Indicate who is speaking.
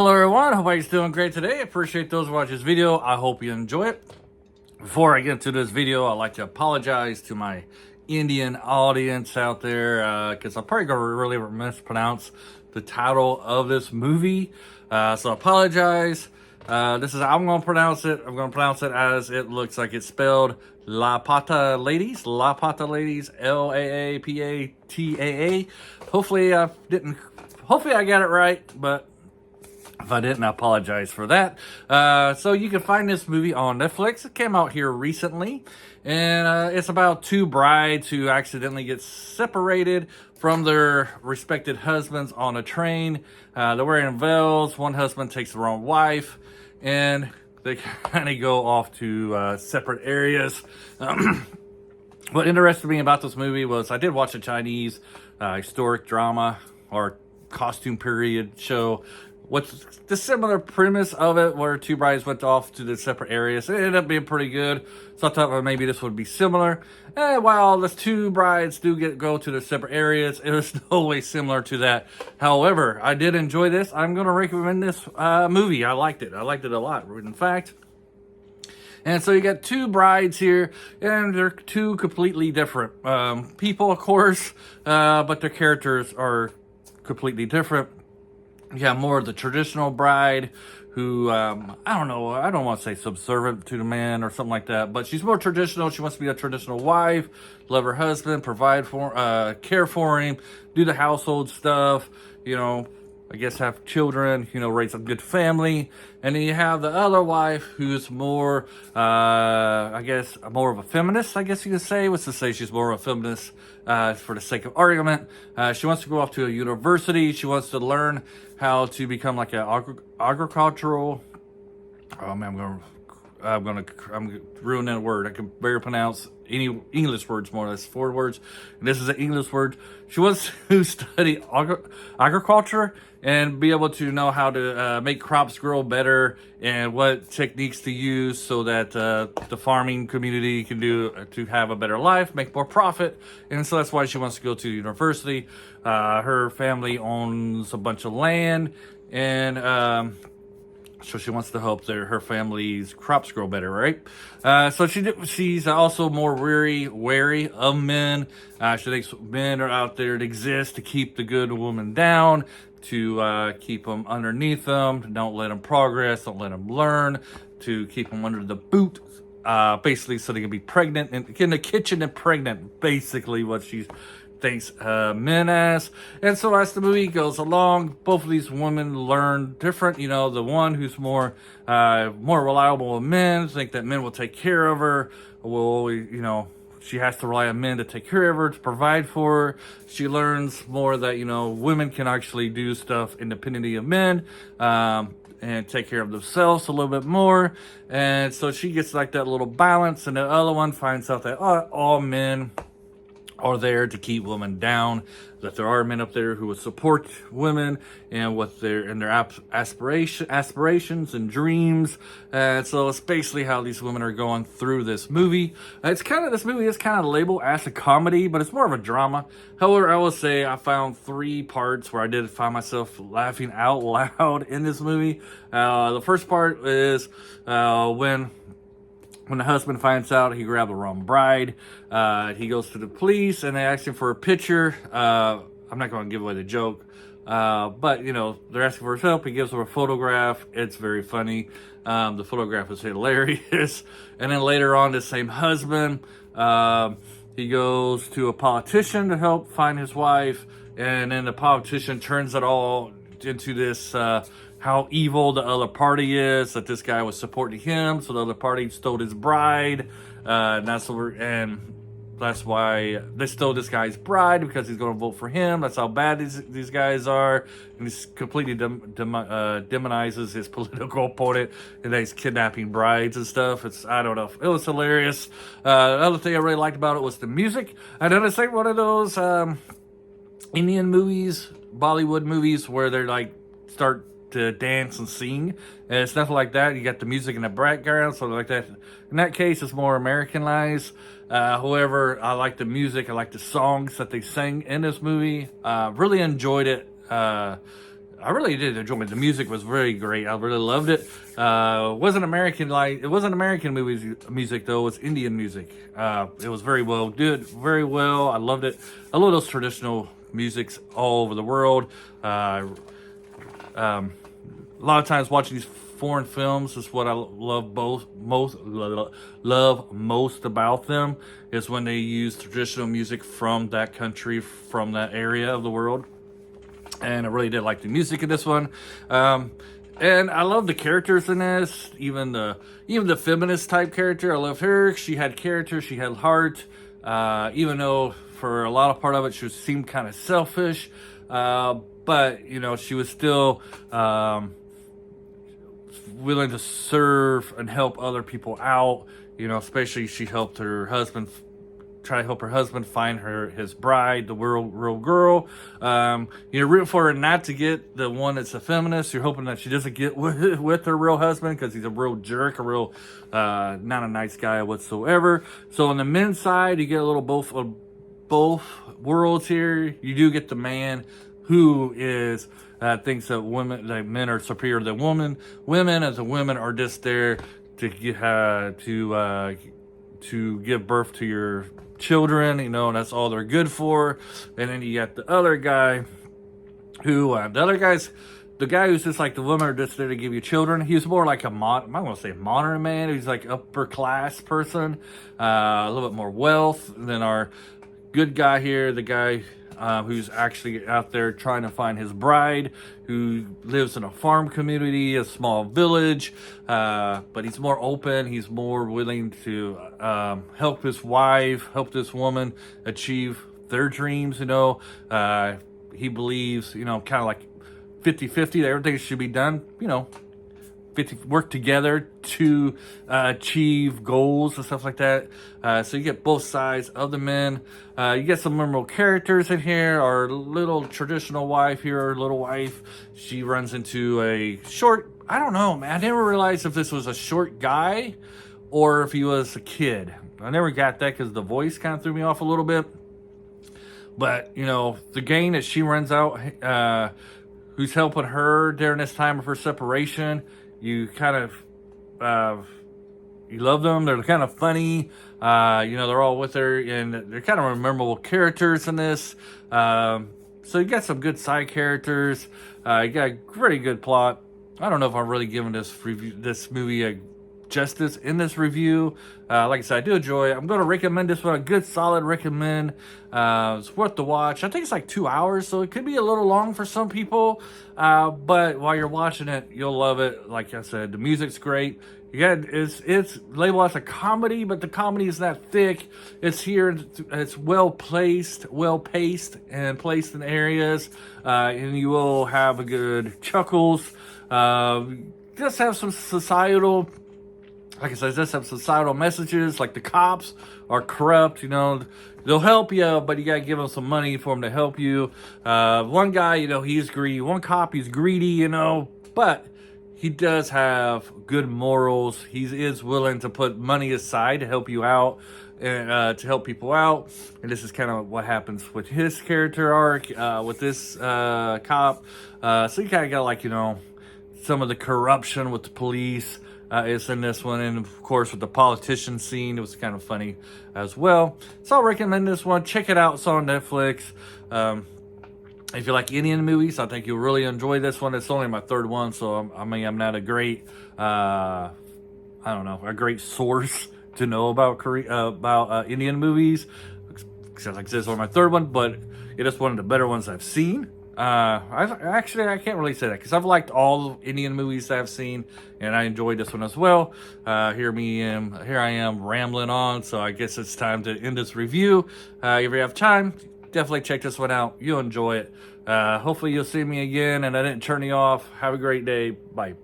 Speaker 1: Hello everyone, hope everybody's doing great today. I appreciate those who watch this video. I hope you enjoy it. Before I get into this video, I'd like to apologize to my Indian audience out there because I'm probably going to really mispronounce the title of this movie. So I apologize. This is how I'm going to pronounce it. I'm going to pronounce it as it looks like it's spelled. Laapataa Ladies. Laapataa Ladies. Laapataa. Hopefully I got it right, but if I didn't, I apologize for that. So you can find this movie on Netflix. It came out here recently. And it's about two brides who accidentally get separated from their respected husbands on a train. They're wearing veils. One husband takes the wrong wife. And they kind of go off to separate areas. What interested me about this movie was I did watch a Chinese historic drama or costume period show. What's the similar premise of it, where two brides went off to the separate areas. It ended up being pretty good, so I thought maybe this would be similar. And while the two brides do go to the separate areas, it was no way similar to that. However, I did enjoy this. I'm going to recommend this movie. I liked it. I liked it a lot, in fact. And so you got two brides here, and they're two completely different people, of course, but their characters are completely different. You have more of the traditional bride who, I don't know, I don't want to say subservient to the man or something like that, but she's more traditional. She wants to be a traditional wife, love her husband, provide for, care for him, do the household stuff, I guess have children, raise a good family. And then you have the other wife who's more, I guess, more of a feminist, I guess you could say. What's to say she's more of a feminist for the sake of argument. She wants to go off to a university. She wants to learn how to become like an agricultural, oh man, I'm ruining a word. I can barely pronounce any English words, more or less 4 words. And this is an English word. She wants to study agriculture and be able to know how to make crops grow better and what techniques to use so that the farming community can do to have a better life, make more profit. And so that's why she wants to go to university. Her family owns a bunch of land, and so she wants to help her family's crops grow better, right? So she's also more wary of men. She thinks men are out there to exist to keep the good woman down, to keep them underneath them, don't let them progress, don't let them learn, to keep them under the boot, basically so they can be pregnant and get in the kitchen and pregnant, basically what she's thinks men as. And so as the movie goes along, both of these women learn different. The one who's more reliable with men, think that men will take care of her, she has to rely on men to take care of her, to provide for her. She learns more that women can actually do stuff independently of men, and take care of themselves a little bit more. And so she gets like that little balance. And the other one finds out that all men are there to keep women down, that there are men up there who will support women and what their aspirations and dreams. And so it's basically how these women are going through this movie. This movie is kind of labeled as a comedy, but it's more of a drama. However, I will say I found 3 parts where I did find myself laughing out loud in this movie. The first part is when the husband finds out he grabbed the wrong bride. He goes to the police and they ask him for a picture. I'm not going to give away the joke. But, they're asking for his help. He gives them a photograph. It's very funny. The photograph is hilarious. And then later on, the same husband, he goes to a politician to help find his wife. And then the politician turns it all into this how evil the other party is, that this guy was supporting him, so the other party stole his bride, and that's why they stole this guy's bride, because he's going to vote for him. That's how bad these guys are, and he completely demonizes his political opponent, and that he's kidnapping brides and stuff. I don't know, it was hilarious. The other thing I really liked about it was the music. I noticed like one of those Indian movies, Bollywood movies, where they're like start to dance and sing, and it's nothing like that. You got the music in the background, so like that. In that case, it's more Americanized. However, I like the music. I like the songs that they sang in this movie. Really enjoyed it. I really did enjoy it. The music was very great. I really loved it. It wasn't American music though. It was Indian music. It was very well, did very well. I loved it. I love those traditional musics all over the world. A lot of times watching these foreign films is what I love most about them, is when they use traditional music from that country, from that area of the world. And I really did like the music in this one. And I love the characters in this, even the feminist type character. I loved her. She had character, she had heart, even though for a lot of part of it she seemed kind of selfish, but you know, she was still willing to serve and help other people out. You know, especially she helped her husband, try to help her husband find his bride, the real girl. You're rooting for her not to get the one that's a feminist. You're hoping that she doesn't get with her real husband, because he's a real jerk, a real not a nice guy whatsoever. So on the men's side, you get a little both worlds here. You do get the man who is thinks that men are superior than women. Women are just there to give birth to your children, you know, and that's all they're good for. And then you got the other guy who, the guy who's just like the women are just there to give you children. He's more like I'm not going to say modern man. He's like upper class person, a little bit more wealth than our good guy here. The guy who's actually out there trying to find his bride, who lives in a farm community, a small village, but he's more open. He's more willing to help his wife, help this woman achieve their dreams, you know. He believes, you know, kind of like 50-50, that everything should be done, you know, work together to achieve goals and stuff like that. So you get both sides of the men. You get some memorable characters in here. Our little traditional wife here, our little wife, she runs into a short, I don't know, man. I never realized if this was a short guy or if he was a kid. I never got that because the voice kind of threw me off a little bit. But, you know, the gang that she runs out, who's helping her during this time of her separation, you kind of, you love them. They're kind of funny. You know, they're all with her, and they're kind of memorable characters in this. So you got some good side characters. You got a pretty good plot. I don't know if I'm really giving this movie a justice in this review. Like I said, I do enjoy it. I'm going to recommend this one, a good solid recommend. It's worth the watch. I think it's like 2 hours, so it could be a little long for some people, but while you're watching it, you'll love it. Like I said, the music's great. It's labeled as a comedy, but the comedy is not thick. It's here. It's well paced, and placed in areas, and you will have a good chuckles. Just have some societal. Like I said, just have societal messages, like the cops are corrupt, you know, they'll help you, but you got to give them some money for them to help you. One guy, you know, he's greedy. One cop, he's greedy, you know, but he does have good morals. He is willing to put money aside to help you out, and to help people out. And this is kind of what happens with his character arc, with this cop. So you kind of got, like, you know, some of the corruption with the police. Is in this one, and of course with the politician scene, it was kind of funny as well. So I'll recommend this one. Check it out. It's on Netflix. If you like Indian movies, I think you'll really enjoy this one. It's only my third one, so I'm not a great a great source to know about Indian movies, because like I said, it's only my third one, but it is one of the better ones I've seen. I can't really say that, because I've liked all Indian movies that I've seen, and I enjoyed this one as well. Here I am rambling on, so I guess it's time to end this review. If you have time, definitely check this one out. You'll enjoy it. Hopefully you'll see me again, and I didn't turn you off. Have a great day. Bye.